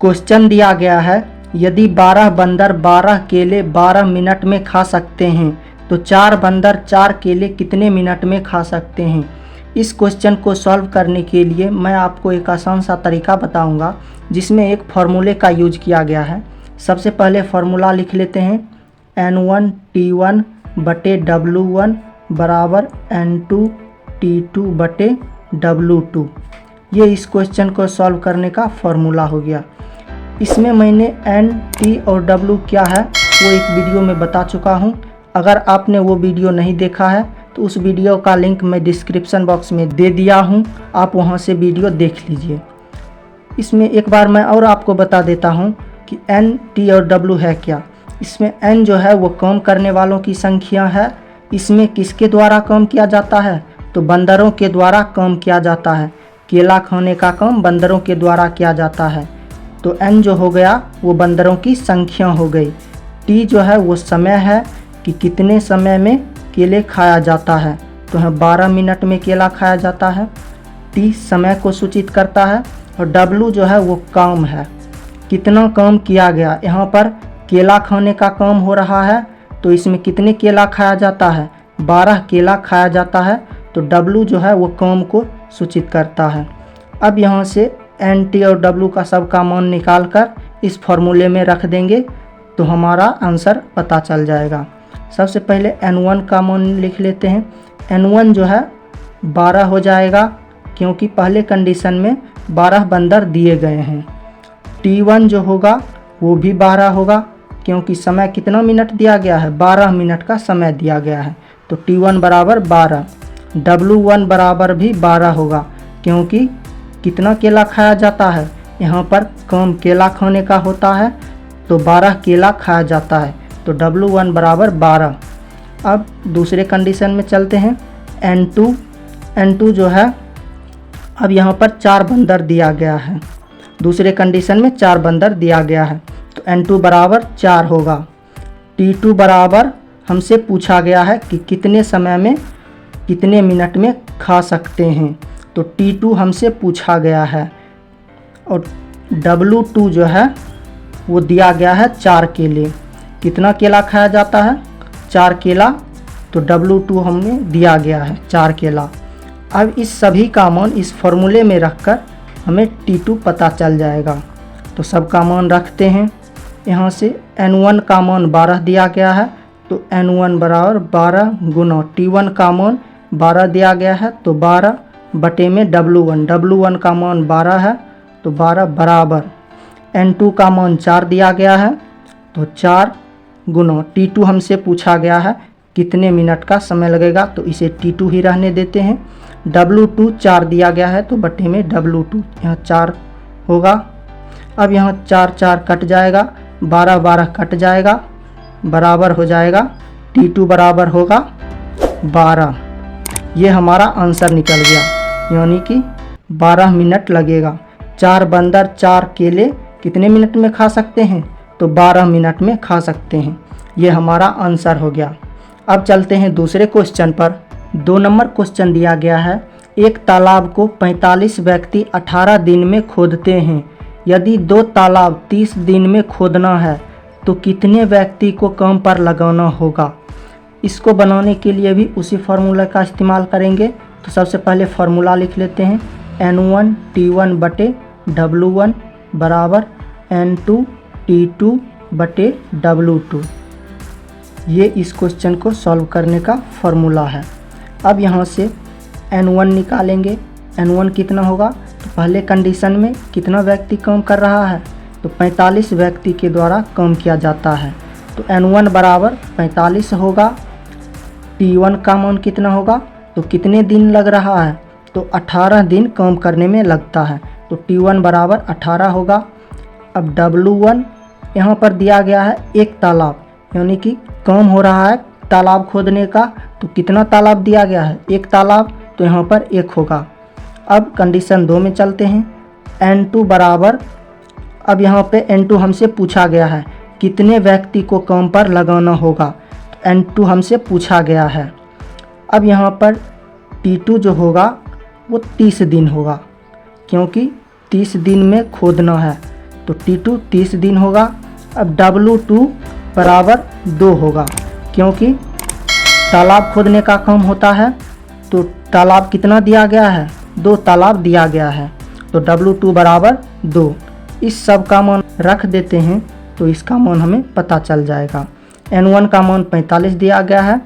Question दिया गया है, यदि 12 बंदर 12 केले 12 मिनट में खा सकते हैं तो 4 बंदर 4 केले कितने मिनट में खा सकते हैं। इस क्वेश्चन को सॉल्व करने के लिए मैं आपको एक आसान सा तरीका बताऊंगा जिसमें एक फार्मूले का यूज किया गया है। सबसे पहले फार्मूला लिख लेते हैं, N1 T1 बटे W1 बराबर N2 T2 बटे W2। ये इस क्वेश्चन को सॉल्व करने का फार्मूला हो गया। इसमें मैंने N, T और W क्या है वो एक वीडियो में बता चुका हूँ। अगर आपने वो वीडियो नहीं देखा है तो उस वीडियो का लिंक मैं डिस्क्रिप्शन बॉक्स में दे दिया हूँ, आप वहाँ से वीडियो देख लीजिए। इसमें एक बार मैं और आपको बता देता हूँ कि N, T और W है क्या। इसमें N जो है वो काम करने वालों की संख्या है। इसमें किसके द्वारा काम किया जाता है, तो बंदरों के द्वारा काम किया जाता है। केला खाने का काम बंदरों के द्वारा किया जाता है। तो N जो हो गया वो बंदरों की संख्या हो गई। T जो है वो समय है कि कितने समय में केले खाया जाता है, तो है 12 मिनट में केला खाया जाता है। T समय को सूचित करता है। और W जो है वो काम है, कितना काम किया गया। यहाँ पर केला खाने का काम हो रहा है तो इसमें कितने केला खाया जाता है, 12 केला खाया जाता है। तो W जो है वो काम को सूचित करता है। अब यहाँ से N, T और W का सबका मान निकाल कर इस फॉर्मूले में रख देंगे तो हमारा आंसर पता चल जाएगा। सबसे पहले N1 का मान लिख लेते हैं। N1 जो है 12 हो जाएगा क्योंकि पहले कंडीशन में 12 बंदर दिए गए हैं। T1 जो होगा वो भी 12 होगा क्योंकि समय कितना मिनट दिया गया है, 12 मिनट का समय दिया गया है। तो T1 बराबर 12। W1 बराबर भी 12 होगा क्योंकि कितना केला खाया जाता है, यहाँ पर काम केला खाने का होता है तो 12 केला खाया जाता है। तो W1 बराबर 12। अब दूसरे कंडीशन में चलते हैं। N2 जो है, अब यहाँ पर 4 बंदर दिया गया है। दूसरे कंडीशन में 4 बंदर दिया गया है तो N2 बराबर 4 होगा। T2 बराबर हमसे पूछा गया है कि कितने समय में कितने मिनट में खा सकते हैं, तो T2 हमसे पूछा गया है। और W2 जो है वो दिया गया है 4 केले। कितना केला खाया जाता है, 4 केला। तो W2 हमें दिया गया है 4 केला। अब इस सभी का मान इस फॉर्मूले में रखकर हमें T2 पता चल जाएगा। तो सबका मान रखते हैं। यहाँ से N1 का मान 12 दिया गया है तो N1 बराबर 12 गुना T1 का मान 12 दिया गया है तो 12 बटे में W1 का मान 12 है तो 12 बराबर N2 का मान 4 दिया गया है तो 4 गुना T2 हमसे पूछा गया है कितने मिनट का समय लगेगा, तो इसे T2 ही रहने देते हैं। W2 4 दिया गया है तो बटे में W2 यहाँ 4 होगा। अब यहाँ 4 कट जाएगा, 12 कट जाएगा, बराबर हो जाएगा T2 बराबर होगा 12। ये हमारा आंसर निकल गया, यानी कि 12 मिनट लगेगा। 4 बंदर 4 केले कितने मिनट में खा सकते हैं, तो 12 मिनट में खा सकते हैं। ये हमारा आंसर हो गया। अब चलते हैं दूसरे क्वेश्चन पर। 2 नंबर क्वेश्चन दिया गया है, एक तालाब को 45 व्यक्ति 18 दिन में खोदते हैं। यदि 2 तालाब 30 दिन में खोदना है तो कितने व्यक्ति को काम पर लगाना होगा। इसको बनाने के लिए भी उसी फार्मूला का इस्तेमाल करेंगे। तो सबसे पहले फार्मूला लिख लेते हैं, N1 T1 बटे W1 बराबर N2 T2 बटे W2। ये इस क्वेश्चन को सॉल्व करने का फार्मूला है। अब यहाँ से N1 निकालेंगे। N1 कितना होगा, तो पहले कंडीशन में कितना व्यक्ति काम कर रहा है, तो 45 व्यक्ति के द्वारा काम किया जाता है। तो N1 बराबर 45 होगा। T1 का मान कितना होगा, तो कितने दिन लग रहा है, तो 18 दिन काम करने में लगता है। तो T1 बराबर 18 होगा। अब W1 यहाँ पर दिया गया है एक तालाब, यानी कि काम हो रहा है तालाब खोदने का। तो कितना तालाब दिया गया है, एक तालाब, तो यहाँ पर 1 होगा। अब कंडीशन 2 में चलते हैं। N2 बराबर, अब यहाँ पे N2 हमसे पूछा गया है कितने व्यक्ति को काम पर लगाना होगा, तो N2 हमसे पूछा गया है। अब यहाँ पर T2 जो होगा वो 30 दिन होगा, क्योंकि 30 दिन में खोदना है। तो T2 30 दिन होगा। अब W2 बराबर 2 होगा, क्योंकि तालाब खोदने का काम होता है। तो तालाब कितना दिया गया है? 2 तालाब दिया गया है, तो W2 बराबर 2। इस सब का मान रख देते हैं तो इसका मान हमें पता चल जाएगा। N1 का मान 45 दिया गया है,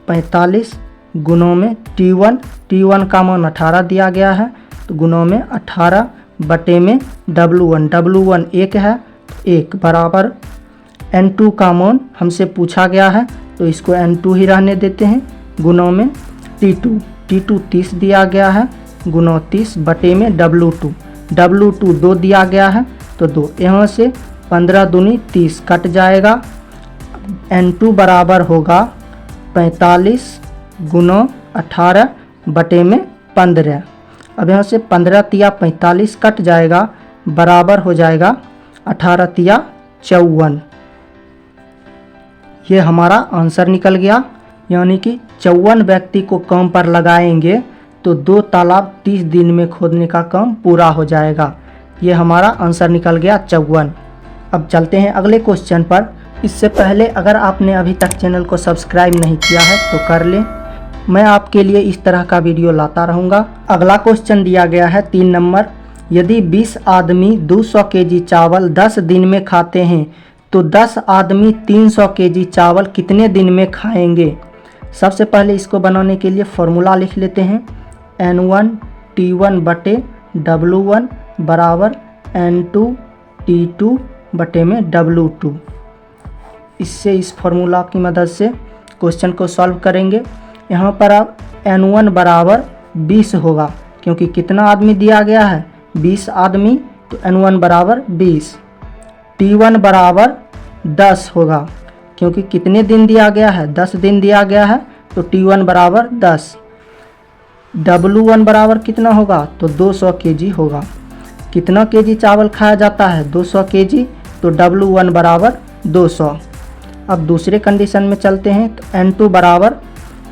45 गुणों में T1 का मान 18 दिया गया है, तो गुणों में 18 बटे में W1 1 है, 1 बराबर N2 का मान हमसे पूछा गया है, तो इसको N2 ही रहने देते हैं। गुणों में T2 30 दिया गया है, गुणों 30 बटे में W2 2 दिया गया है, तो 2। यहाँ से 15 दूनी 30 कट जाएगा। N2 बराबर होगा 45 गुणों 18 बटे में 15। अब यहाँ से 15 तिया 45 कट जाएगा, बराबर हो जाएगा 18 तिया 54। ये हमारा आंसर निकल गया। यानी कि 54 व्यक्ति को काम पर लगाएंगे तो 2 तालाब 30 दिन में खोदने का काम पूरा हो जाएगा। ये हमारा आंसर निकल गया 54। अब चलते हैं अगले क्वेश्चन पर। इससे पहले अगर आपने अभी तक चैनल को सब्सक्राइब नहीं किया है तो कर लें। मैं आपके लिए इस तरह का वीडियो लाता रहूँगा। अगला क्वेश्चन दिया गया है 3 नंबर। यदि 20 आदमी 200 केजी चावल 10 दिन में खाते हैं तो 10 आदमी 300 केजी चावल कितने दिन में खाएंगे? सबसे पहले इसको बनाने के लिए फॉर्मूला लिख लेते हैं। N1 T1 बटे W1 बराबर N2 T2 बटे में W2। इससे इस फॉर्मूला की मदद से क्वेश्चन को सॉल्व करेंगे। यहाँ पर अब N1 बराबर 20 होगा, क्योंकि कितना आदमी दिया गया है? 20 आदमी, तो N1 बराबर 20। T1 बराबर 10 होगा, क्योंकि कितने दिन दिया गया है? 10 दिन दिया गया है, तो T1 बराबर 10। W1 बराबर कितना होगा? तो 200 केजी होगा। कितना केजी चावल खाया जाता है? 200 केजी, तो W1 बराबर 200। अब दूसरे कंडीशन में चलते हैं। तो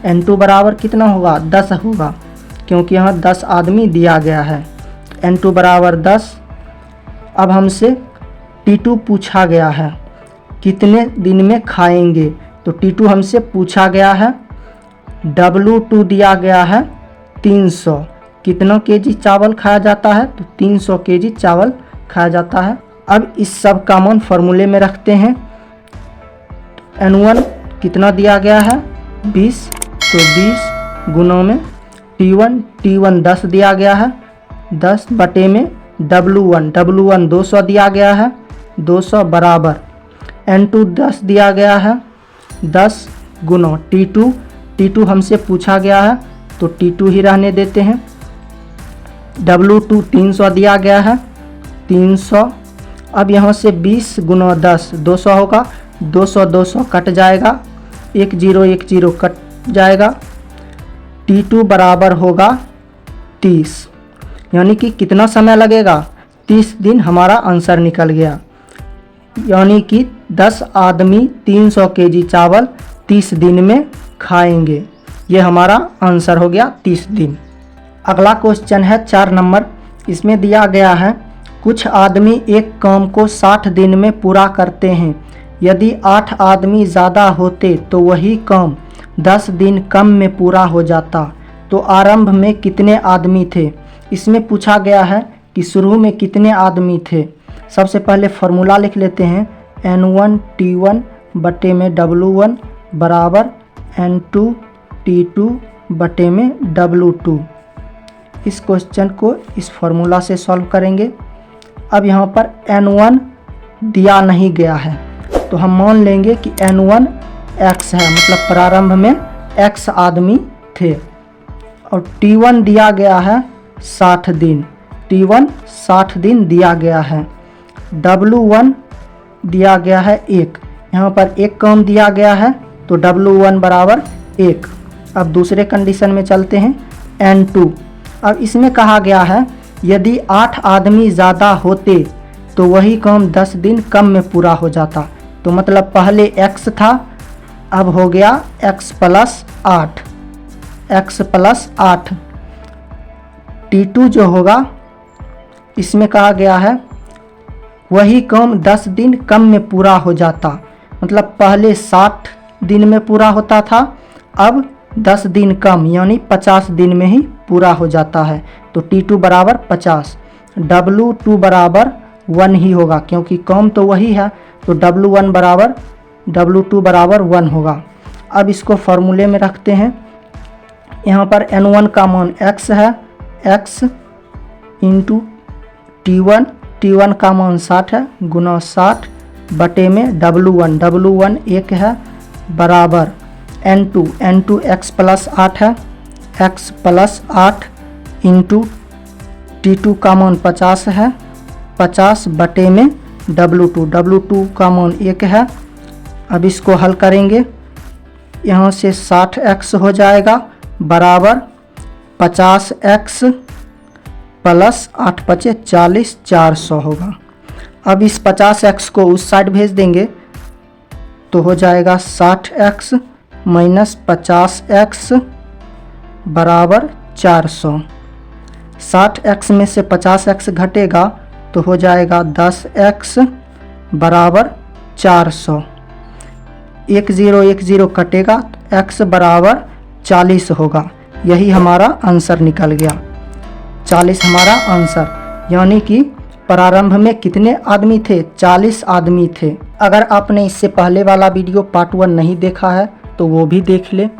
N2 बराबर कितना होगा? 10 होगा, क्योंकि यहाँ 10 आदमी दिया गया है। N2 बराबर 10। अब हमसे T2 पूछा गया है कितने दिन में खाएंगे, तो T2 हमसे पूछा गया है। W2 दिया गया है 300। कितना केजी चावल खाया जाता है? तो 300 केजी चावल खाया जाता है। अब इस सब का मान फॉर्मूले में रखते हैं। N1 कितना दिया गया है? 20, तो 20 गुणों में T1 10 दिया गया है, 10 बटे में W1 200 दिया गया है, 200 बराबर N2 10 दिया गया है, 10 गुणों T2 हमसे पूछा गया है, तो T2 ही रहने देते हैं। W2 300 दिया गया है, 300। अब यहाँ से 20 गुणों 10 200 होगा, 200 कट जाएगा, 10 कट जाएगा। T2 बराबर होगा 30। यानी कि कितना समय लगेगा? 30 दिन हमारा आंसर निकल गया। यानी कि 10 आदमी 300 केजी चावल 30 दिन में खाएंगे। ये हमारा आंसर हो गया 30 दिन। अगला क्वेश्चन है 4 नंबर। इसमें दिया गया है कुछ आदमी एक काम को 60 दिन में पूरा करते हैं। यदि 8 आदमी ज़्यादा होते तो वही काम 10 दिन कम में पूरा हो जाता, तो आरंभ में कितने आदमी थे? इसमें पूछा गया है कि शुरू में कितने आदमी थे। सबसे पहले फॉर्मूला लिख लेते हैं। N1 T1 बटे में W1 बराबर N2 T2 बटे में W2। इस क्वेश्चन को इस फॉर्मूला से सॉल्व करेंगे। अब यहाँ पर N1 दिया नहीं गया है, तो हम मान लेंगे कि N1 X है, मतलब प्रारंभ में X आदमी थे। और T1 दिया गया है 60 दिन, T1 60 दिन दिया गया है। W1 दिया गया है 1, यहाँ पर 1 काम दिया गया है, तो W1 बराबर 1। अब दूसरे कंडीशन में चलते हैं। N2, अब इसमें कहा गया है यदि 8 आदमी ज़्यादा होते तो वही काम 10 दिन कम में पूरा हो जाता। तो मतलब पहले X था, अब हो गया X प्लस 8। T2 जो होगा, इसमें कहा गया है वही काम 10 दिन कम में पूरा हो जाता। मतलब पहले 60 दिन में पूरा होता था, अब 10 दिन कम यानी 50 दिन में ही पूरा हो जाता है। तो T2 बराबर 50, W2 बराबर 1 ही होगा क्योंकि काम तो वही है। तो W2 बराबर 1 होगा। अब इसको फॉर्मूले में रखते हैं। यहाँ पर N1 का मान x है, x इंटू T1 का मान 60 है, गुना 60 बटे में W1 1 है बराबर N2 x प्लस 8 है, x प्लस 8 इंटू T2 का मान 50 है, 50 बटे में W2 का मान 1 है। अब इसको हल करेंगे, यहाँ से 60x हो जाएगा बराबर 50x प्लस 8 बचे 40, 400 होगा। अब इस 50x को उस साइड भेज देंगे तो हो जाएगा 60x माइनस 50x बराबर 400। 60x में से 50x घटेगा तो हो जाएगा 10x बराबर 400। 1 0 कटेगा तो x बराबर 40 होगा। यही हमारा आंसर निकल गया, 40 हमारा आंसर। यानी कि प्रारंभ में कितने आदमी थे? 40 आदमी थे। अगर आपने इससे पहले वाला वीडियो पार्ट 1 नहीं देखा है तो वो भी देख ले,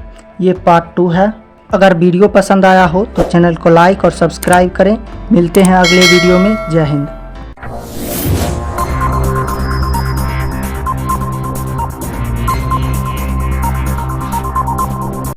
ये पार्ट 2 है। अगर वीडियो पसंद आया हो तो चैनल को लाइक और सब्सक्राइब करें। मिलते हैं अगले वीडियो में। जय हिंद।